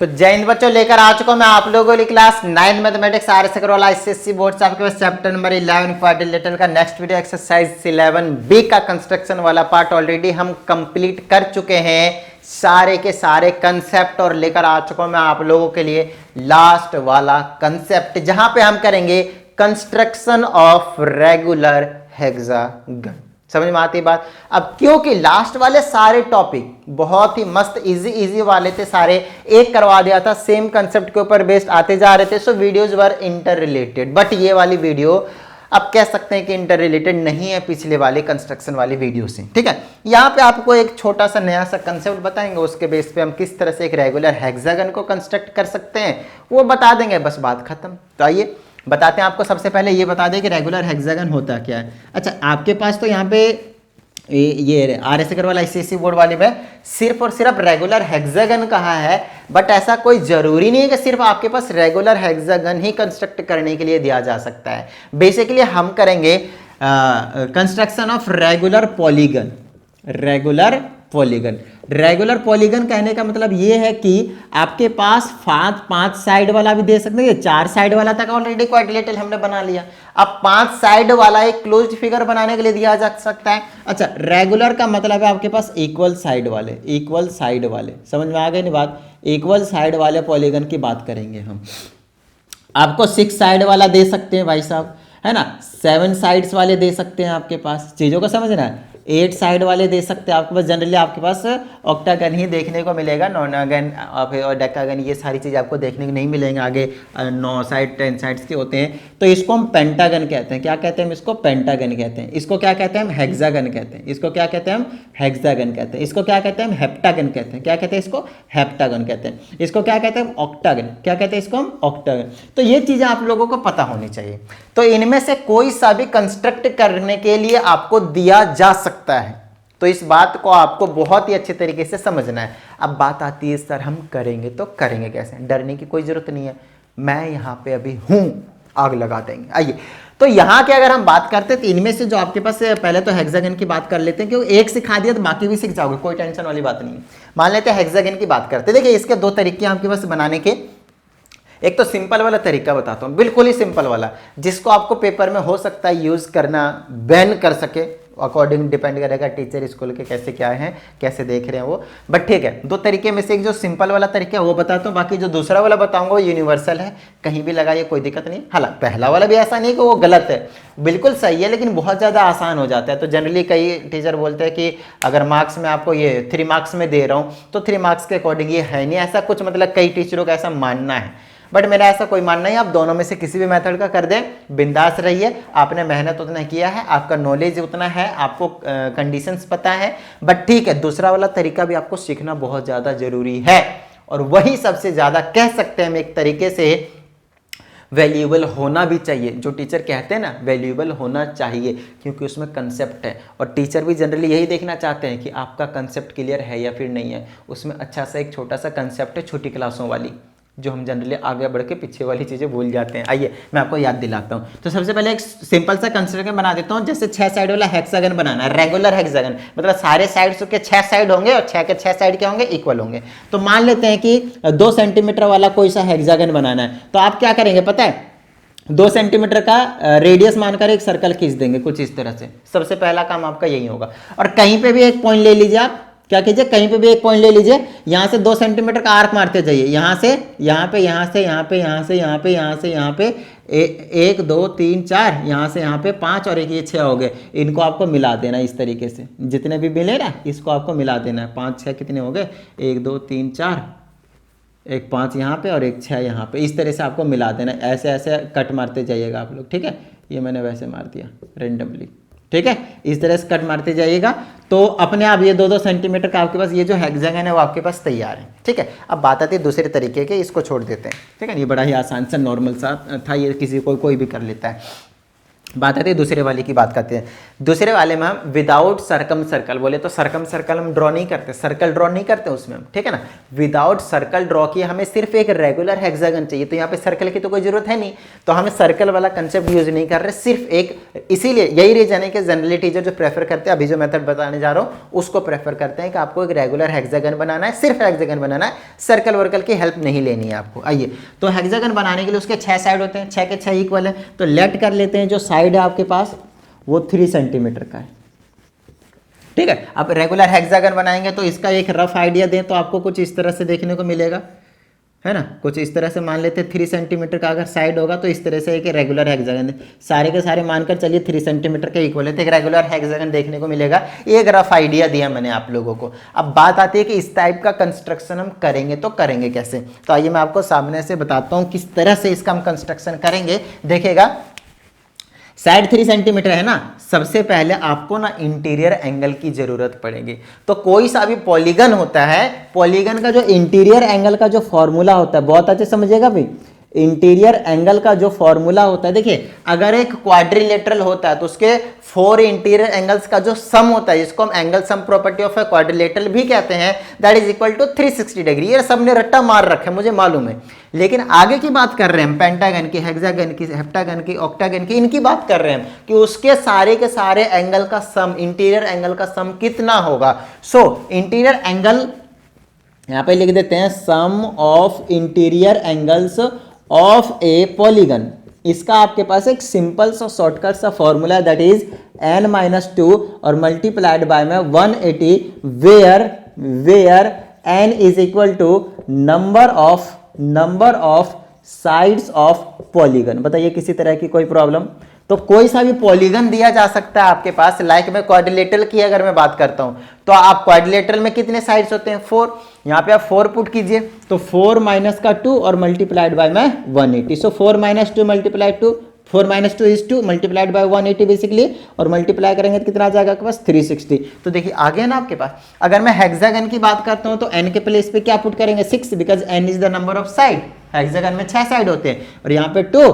तो जय हिंद बच्चों, लेकर आ चुका हूं मैं आप लोगों के लिए क्लास 9 मैथमेटिक्स आर एस वाला एसएससी बोर्ड से आपके पास चैप्टर नंबर 11 क्वाड्रिलेटरल का नेक्स्ट वीडियो एक्सरसाइज 11B का कंस्ट्रक्शन वाला पार्ट ऑलरेडी हम कंप्लीट कर चुके हैं। सारे के सारे कंसेप्ट और लेकर आ चुका हूं मैं आप लोगों के लिए लास्ट वाला कंसेप्ट, जहां पे हम करेंगे कंस्ट्रक्शन ऑफ रेगुलर हेक्सागन। समझ में आती बात। अब क्योंकि लास्ट वाले सारे टॉपिक बहुत ही मस्त इजी वाले थे, सारे एक करवा दिया था, सेम कंसेप्ट के ऊपर बेस्ड आते जा रहे थे, so videos were interrelated. But ये वाली वीडियो अब कह सकते हैं कि इंटर रिलेटेड नहीं है पिछले वाले कंस्ट्रक्शन वाली वीडियो से। ठीक है, यहाँ पे आपको एक छोटा सा नया सा कंसेप्ट बताएंगे, उसके बेस पे हम किस तरह से एक रेगुलर हेक्सागन को कंस्ट्रक्ट कर सकते हैं वो बता देंगे, बस बात खत्म। तो आइए बताते हैं आपको। सबसे पहले ये बता दें कि रेगुलर हेक्सागन होता क्या है। अच्छा, आपके पास तो यहाँ पे ये आर एस वाला आईसीएससी बोर्ड वाले में सिर्फ और सिर्फ रेगुलर हेक्सागन कहा है, बट ऐसा कोई जरूरी नहीं है कि सिर्फ आपके पास रेगुलर हेक्सागन ही कंस्ट्रक्ट करने के लिए दिया जा सकता है। बेसिकली हम करेंगे construction of regular polygon. Regular polygon कहने का मतलब ये है कि आपके पास पांच साइड वाला भी दे सकते हैं। 4 साइड वाला तक ऑलरेडी क्वाड्रिलेटरल हमने बना लिया, अब 5 साइड वाला एक क्लोज्ड फिगर बनाने के लिए दिया जा सकता है। अच्छा, रेगुलर का मतलब है आपके पास इक्वल साइड वाले। समझ में आ गई नहीं बात। इक्वल साइड वाले पॉलीगन की बात करेंगे हम। आपको 6 साइड वाला दे सकते हैं भाई साहब, है ना। 7 साइड्स वाले दे सकते हैं आपके पास, चीज़ों को समझना है। 8 साइड वाले दे सकते हैं आपके पास। जनरली आपके पास ऑक्टागन ही देखने को मिलेगा, नॉनागन और डेकागन ये सारी चीज़ आपको देखने को नहीं मिलेंगे। आगे 9 साइड 10 साइड्स के होते हैं, तो इसको हम पेंटागन कहते हैं। क्या कहते हैं हम इसको? पेंटागन कहते हैं। इसको क्या कहते हैं हम? हेक्सागन कहते हैं। इसको क्या कहते हैं हम? हेक्सागन कहते हैं। इसको क्या कहते हैं हम? हेप्टागन कहते हैं। क्या कहते हैं इसको? हेप्टागन कहते हैं। इसको क्या कहते हैं हम? ऑक्टागन। क्या कहते हैं इसको हम? ऑक्टागन। तो ये चीज़ें आप लोगों को पता होनी चाहिए। तो इनमें से कोई सा भी कंस्ट्रक्ट करने के लिए आपको दिया जा सकता है, तो इस बात को आपको बहुत ही अच्छे तरीके से समझना है। अब बात आती है सर हम करेंगे तो करेंगे कैसे? डरने की कोई जरूरत नहीं है, मैं यहां पे अभी हूं, आग लगा देंगे। आइए, तो यहां की अगर हम बात करते हैं तो इनमें से जो आपके पास पहले तो हेक्सागन की बात कर लेते हैं, क्योंकि एक सिखा दिया तो बाकी भी सीख जाओगे, कोई टेंशन वाली बात नहीं है। मान लेते हैं हेक्सागन की बात करते हैं। देखिए, इसके 2 तरीके आपके पास बनाने के। एक तो सिंपल वाला तरीका बताता हूं, बिल्कुल ही सिंपल वाला, जिसको आपको पेपर में हो सकता है यूज करना बैन कर सके, अकॉर्डिंग डिपेंड करेगा टीचर स्कूल के कैसे क्या है, कैसे देख रहे हैं वो। बट ठीक है, 2 तरीके में से एक जो सिंपल वाला तरीका है वो बताता हूँ, बाकी जो दूसरा वाला बताऊंगा वो यूनिवर्सल है, कहीं भी लगाइए कोई दिक्कत नहीं। हालांकि पहला वाला भी ऐसा नहीं कि वो गलत है, बिल्कुल सही है, लेकिन बहुत ज़्यादा आसान हो जाता है। तो जनरली कई टीचर बोलते हैं कि अगर मार्क्स में आपको ये 3 मार्क्स में दे रहा हूँ तो 3 मार्क्स के अकॉर्डिंग ये है नहीं, ऐसा कुछ मतलब कई टीचरों का ऐसा मानना है। बट मेरा ऐसा कोई मानना नहीं, आप दोनों में से किसी भी मेथड का कर दें, बिंदास रहिए। आपने मेहनत उतना किया है, आपका नॉलेज उतना है, आपको कंडीशंस पता है। बट ठीक है, दूसरा वाला तरीका भी आपको सीखना बहुत ज़्यादा जरूरी है, और वही सबसे ज़्यादा कह सकते हैं हम एक तरीके से वैल्यूएबल होना भी चाहिए। जो टीचर कहते हैं ना, वैल्यूएबल होना चाहिए, क्योंकि उसमें कंसेप्ट है, और टीचर भी जनरली यही देखना चाहते हैं कि आपका कंसेप्ट क्लियर है या फिर नहीं है। उसमें अच्छा सा एक छोटा सा कंसेप्ट है छोटी क्लासों वाली, जो हम जनरली आगे बढ़ के पीछे वाली चीज़ें भूल जाते हैं। आइए मैं आपको याद दिलाता हूँ। तो सबसे पहले एक सिंपल सा कंस्ट्रक्शन बना देता हूँ। जैसे 6 साइड वाला हेक्सागन बनाना है, रेगुलर हेक्सागन, मतलब सारे साइड्स के 6 साइड होंगे और 6 के 6 साइड क्या होंगे? इक्वल होंगे। तो मान लेते हैं कि 2 सेंटीमीटर वाला कोई सा हेक्सागन बनाना है, तो आप क्या करेंगे पता है? 2 सेंटीमीटर का रेडियस मानकर एक सर्कल खींच देंगे कुछ इस तरह से। सबसे पहला काम आपका यही होगा। और कहीं पे भी एक पॉइंट ले लीजिए, आप क्या कीजिए, कहीं पे भी एक पॉइंट ले लीजिए, यहाँ से 2 सेंटीमीटर का आर्क मारते जाइए, यहाँ से यहाँ पे, यहाँ से यहाँ पे, यहाँ से यहाँ पे, यहाँ से यहाँ पे 1 2 3 4, यहाँ से यहाँ पे 5 और एक ये 6 हो गए। इनको आपको मिला देना इस तरीके से, जितने भी मिले ना इसको आपको मिला देना है। 5 6 कितने हो गए? 1 2 3 4, एक 5 यहाँ पे और एक 6 यहाँ पे, इस तरह से आपको मिला देना। ऐसे ऐसे कट मारते जाइएगा आप लोग, ठीक है। ये मैंने वैसे मार दिया रेंडमली, ठीक है। इस तरह से कट मारते जाइएगा, तो अपने आप ये 2-2 सेंटीमीटर का आपके पास ये जो हेक्सागन है वो आपके पास तैयार है, ठीक है। अब बात आती है दूसरे तरीके के, इसको छोड़ देते हैं, ठीक है। ये बड़ा ही आसान सा नॉर्मल सा था, ये किसी कोई भी कर लेता है। बात आती है दूसरे वाले की, बात करते हैं। दूसरे वाले में हम विदाउट सर्कम सर्कल, बोले तो सर्कम सर्कल हम ड्रॉ नहीं करते, सर्कल ड्रॉ नहीं करते उसमें हम, ठीक है ना। विदाउट सर्कल ड्रॉ किए हमें सिर्फ एक रेगुलर हेक्सागन चाहिए, तो यहाँ पे सर्कल की तो कोई जरूरत है नहीं, तो हमें सर्कल वाला कंसेप्ट यूज नहीं कर रहे, सिर्फ एक। इसीलिए यही रीजन है कि जनरली टीचर जो प्रेफर करते हैं, अभी जो मेथड बताने जा रहा हूँ उसको प्रेफर करते हैं कि आपको एक रेगुलर हेक्सागन बनाना है, सिर्फ हेक्सागन बनाना है, सर्कल वर्कल की हेल्प नहीं लेनी है आपको। आइए, तो हेक्सागन बनाने के लिए उसके 6 साइड होते हैं, 6 के 6 इक्वल है, तो लेट कर लेते हैं जो साइड है आपके पास वो 3 सेंटीमीटर का है, ठीक है। अब रेगुलर हेक्सागन बनाएंगे तो इसका एक रफ आइडिया दें तो आपको कुछ इस तरह से देखने को मिलेगा, है ना। कुछ इस तरह से मान लेते हैं 3 सेंटीमीटर का अगर साइड होगा तो इस तरह से एक रेगुलर हेक्सागन, सारे के सारे मानकर चलिए 3 सेंटीमीटर के इक्वल है, तो एक रेगुलर हेक्सागन देखने को मिलेगा। एक रफ आइडिया दिया मैंने आप लोगों को। अब बात आती है कि इस टाइप का कंस्ट्रक्शन हम करेंगे तो करेंगे कैसे, तो आइए मैं आपको सामने से बताता हूँ किस तरह से इसका हम कंस्ट्रक्शन करेंगे। देखिएगा, साइड 3 सेंटीमीटर है ना, सबसे पहले आपको ना इंटीरियर एंगल की जरूरत पड़ेगी। तो कोई सा भी पॉलीगन होता है, पॉलीगन का जो इंटीरियर एंगल का जो फॉर्मूला होता है, बहुत अच्छे समझिएगा भाई, इंटीरियर एंगल का जो फॉर्मूला होता है, देखिए अगर एक क्वाड्रिलेटरल होता है तो उसके 4 इंटीरियर एंगल्स का जो सम होता है, जिसको हम angle sum property of a quadrilateral भी कहते हैं, that is equal to 360 degree. ये सबने रट्टा मार रखा है, मुझे मालूम है, लेकिन आगे की बात कर रहे हैं हम, पेंटागन की, हेक्सागन की, हेप्टागन की, ऑक्टागन की, इनकी बात कर रहे हैं कि उसके सारे के सारे एंगल का सम, इंटीरियर एंगल का सम कितना होगा। सो इंटीरियर एंगल यहां पे लिख देते हैं, some of interior angles of a polygon. इसका आपके पास एक सिंपल सा शॉर्टकट सा फॉर्मूला है, दैट इज n-2 और मल्टीप्लाइड बाय में 180, where n is equal to number of sides of polygon. बताइए किसी तरह की कोई प्रॉब्लम? तो कोई सा भी पॉलीगन दिया जा सकता है आपके पास, लाइक मैं क्वाड्रिलेटरल की अगर मैं बात करता हूं तो आप क्वाड्रिलेटरल में कितने साइड्स होते हैं? 4। यहां पे आप 4 पुट कीजिए, तो 4 माइनस का 2 और मल्टीप्लाइड बाय में 180। सो 4 minus 2 multiplied 2, 4 minus 2 is 2 multiplied by 180 basically, और मल्टीप्लाई करेंगे तो कितना आ जाएगा आपके पास? 360। तो देखिए आ गया ना आपके पास। अगर मैं हेक्सागन की बात करता हूं तो n के प्लेस पे क्या पुट करेंगे? 6, because n is the number of side. Hexagon में 6 साइड होते हैं, और यहाँ पे 2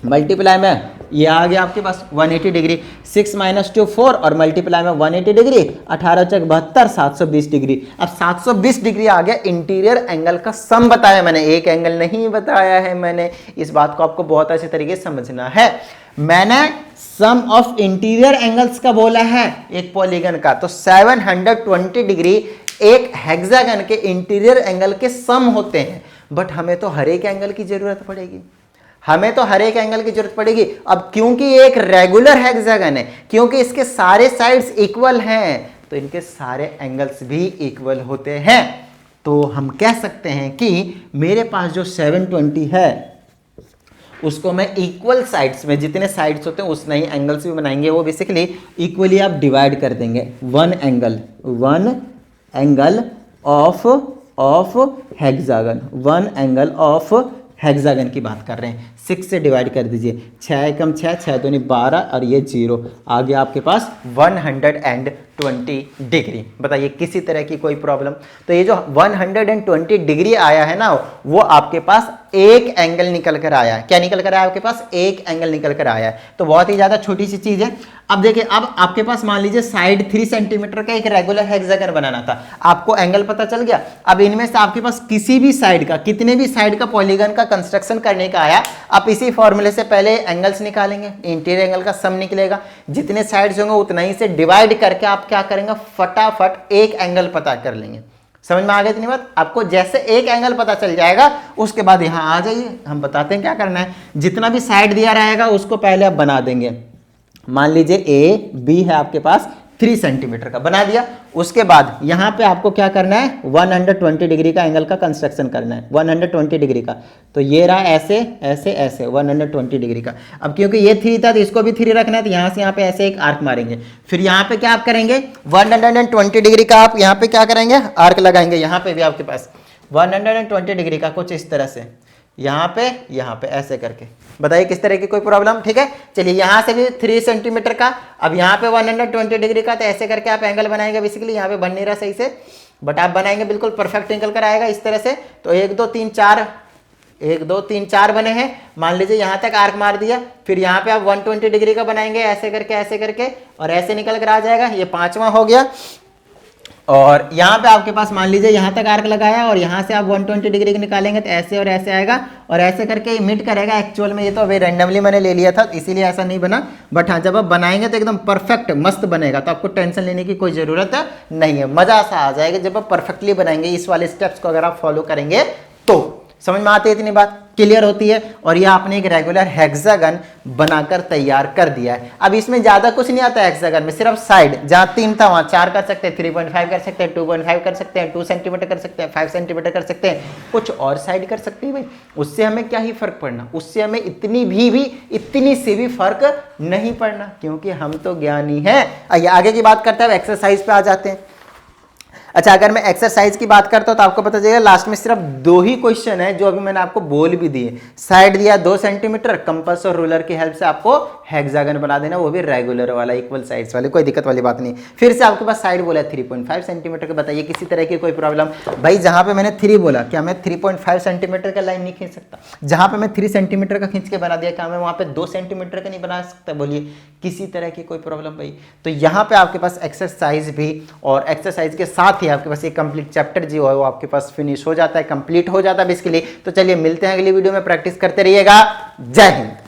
मल्टीप्लाई में ये आ गया आपके पास 180 डिग्री, 6 माइनस 2 4 और मल्टीप्लाई में 180 डिग्री, 18 चक 72, 720 डिग्री। अब 720 डिग्री आ गया इंटीरियर एंगल का सम बताया मैंने, एक एंगल नहीं बताया है मैंने। इस बात को आपको बहुत अच्छे तरीके से समझना है। मैंने सम ऑफ इंटीरियर एंगल्स का बोला है एक पॉलीगन का, तो 720 डिग्री एक हेक्सागन के इंटीरियर एंगल के सम होते हैं। बट हमें तो हर एक एंगल की जरूरत पड़ेगी, हमें तो हर एक एंगल की जरूरत पड़ेगी। अब क्योंकि ये एक रेगुलर हेक्सागन है, क्योंकि इसके सारे साइड्स इक्वल हैं, तो इनके सारे एंगल्स भी इक्वल होते हैं। तो हम कह सकते हैं कि मेरे पास जो 720 है उसको मैं इक्वल साइड्स में, जितने साइड्स होते हैं उतने ही एंगल्स भी बनाएंगे, वो बेसिकली इक्वली आप डिवाइड कर देंगे। One angle of hexagon, one angle of hexagon की बात कर रहे हैं। 6 से डिवाइड कर दीजिए, 6 एकम 6, 6 दूनी 12 और ये 0 आ गया आपके पास 120 डिग्री। बताइए किसी तरह की कोई प्रॉब्लम? तो ये जो 120 डिग्री आया है ना, वो आपके पास एक एंगल निकल कर आया है। क्या निकल कर आया आपके पास? एक एंगल निकल कर आया है। तो बहुत ही ज्यादा छोटी सी चीज है। अब देखिए, अब आपके पास मान लीजिए साइड 3 सेंटीमीटर का एक रेगुलर हेक्सागन बनाना था, आपको एंगल पता चल गया। अब इनमें से आपके पास किसी भी साइड का, कितने भी साइड का पॉलीगन का कंस्ट्रक्शन करने का आया, आप इसी फॉर्मूले से पहले एंगल्स निकालेंगे, इंटीरियर एंगल का सम निकलेगा, जितने साइड्स होंगे उतना ही से डिवाइड करके आप क्या करेंगे? फटाफट एक एंगल पता कर लेंगे। समझ में आ गया इतनी बात? आपको जैसे एक एंगल पता चल जाएगा, उसके बाद यहां आ जाइए, हम बताते हैं क्या करना है। जितना भी साइड दिया रहेगा उसको पहले आप बना देंगे। मान लीजिए ए बी है आपके पास 3 सेंटीमीटर का, बना दिया। उसके बाद यहां पे आपको क्या करना है? 120 डिग्री का एंगल का कंस्ट्रक्शन करना है, 120 डिग्री का। तो ये रहा ऐसे ऐसे ऐसे 120 डिग्री का। अब क्योंकि ये 3 था तो इसको भी 3 रखना है, तो यहां से यहां पे ऐसे एक आर्क मारेंगे। फिर यहां पे क्या आप करेंगे? 120 डिग्री का आप यहां पे क्या करेंगे? आर्क लगाएंगे। यहां पे भी आपके पास 120 डिग्री का कुछ इस तरह से, यहाँ पे ऐसे करके। बताइए किस तरह की कोई प्रॉब्लम? ठीक है, चलिए यहाँ से भी 3 सेंटीमीटर का, अब यहाँ पे 120 डिग्री का, तो ऐसे करके आप एंगल बनाएंगे। बेसिकली यहाँ पे बन नहीं रहा सही से, बट आप बनाएंगे बिल्कुल परफेक्ट एंगल कर आएगा इस तरह से। तो 1 2 3 4 1 2 3 4 बने हैं, मान लीजिए यहाँ तक आर्क मार दिया, फिर यहाँ पे आप 120 डिग्री का बनाएंगे ऐसे करके और ऐसे निकल कर आ जाएगा, ये 5वां हो गया। और यहाँ पे आपके पास मान लीजिए यहाँ तक आर्क लगाया और यहाँ से आप 120 डिग्री का निकालेंगे तो ऐसे और ऐसे आएगा और ऐसे करके मीट करेगा। एक्चुअल में ये तो अभी रैंडमली मैंने ले लिया था इसीलिए ऐसा नहीं बना, बट हाँ जब आप बनाएंगे तो एकदम परफेक्ट मस्त बनेगा, तो आपको टेंशन लेने की कोई ज़रूरत नहीं है। मज़ा सा आ जाएगा जब आप परफेक्टली बनाएंगे, इस वाले स्टेप्स को अगर आप फॉलो करेंगे तो। समझ में आती है इतनी बात, क्लियर होती है। और ये आपने एक रेगुलर हेक्सागन बनाकर तैयार कर दिया है। अब इसमें ज्यादा कुछ नहीं आता है हेक्सागन में, सिर्फ साइड जहां 3 था वहां 4 कर सकते हैं, 3.5 कर सकते हैं, 2.5 कर सकते हैं, 2 सेंटीमीटर कर सकते हैं, 5 सेंटीमीटर कर सकते हैं, कुछ और साइड कर सकते हैं भाई। उससे हमें क्या ही फर्क पड़ना, उससे हमें इतनी से भी फर्क नहीं पड़ना, क्योंकि हम तो ज्ञानी हैं। आइए आगे की बात करते हैं, एक्सरसाइज पे आ जाते हैं। अच्छा, अगर मैं एक्सरसाइज की बात करता हूं तो आपको पता चलेगा लास्ट में सिर्फ 2 ही क्वेश्चन है जो अभी मैंने आपको बोल भी दिए। साइड दिया 2 सेंटीमीटर, कंपास और रूलर की हेल्प से आपको हेक्सागन बना देना, वो भी रेगुलर वाला, इक्वल साइड्स वाले, कोई दिक्कत वाली बात नहीं। फिर से आपके पास साइड बोला 3.5 सेंटीमीटर का, बताइए किसी तरह की कोई प्रॉब्लम? भाई जहां पे मैंने 3 बोला, क्या मैं 3.5 सेंटीमीटर का लाइन नहीं खींच सकता? जहां पे मैं 3 सेंटीमीटर का खींच के बना दिया, क्या मैं वहां पे 2 सेंटीमीटर का नहीं बना सकता? बोलिए किसी तरह की कोई प्रॉब्लम भाई? तो यहाँ पे आपके पास एक्सरसाइज भी, और एक्सरसाइज के साथ ही आपके पास ये कंप्लीट चैप्टर जो है वो आपके पास फिनिश हो जाता है, कंप्लीट हो जाता है बेसिकली। तो चलिए मिलते हैं अगली वीडियो में, प्रैक्टिस करते रहिएगा। जय हिंद।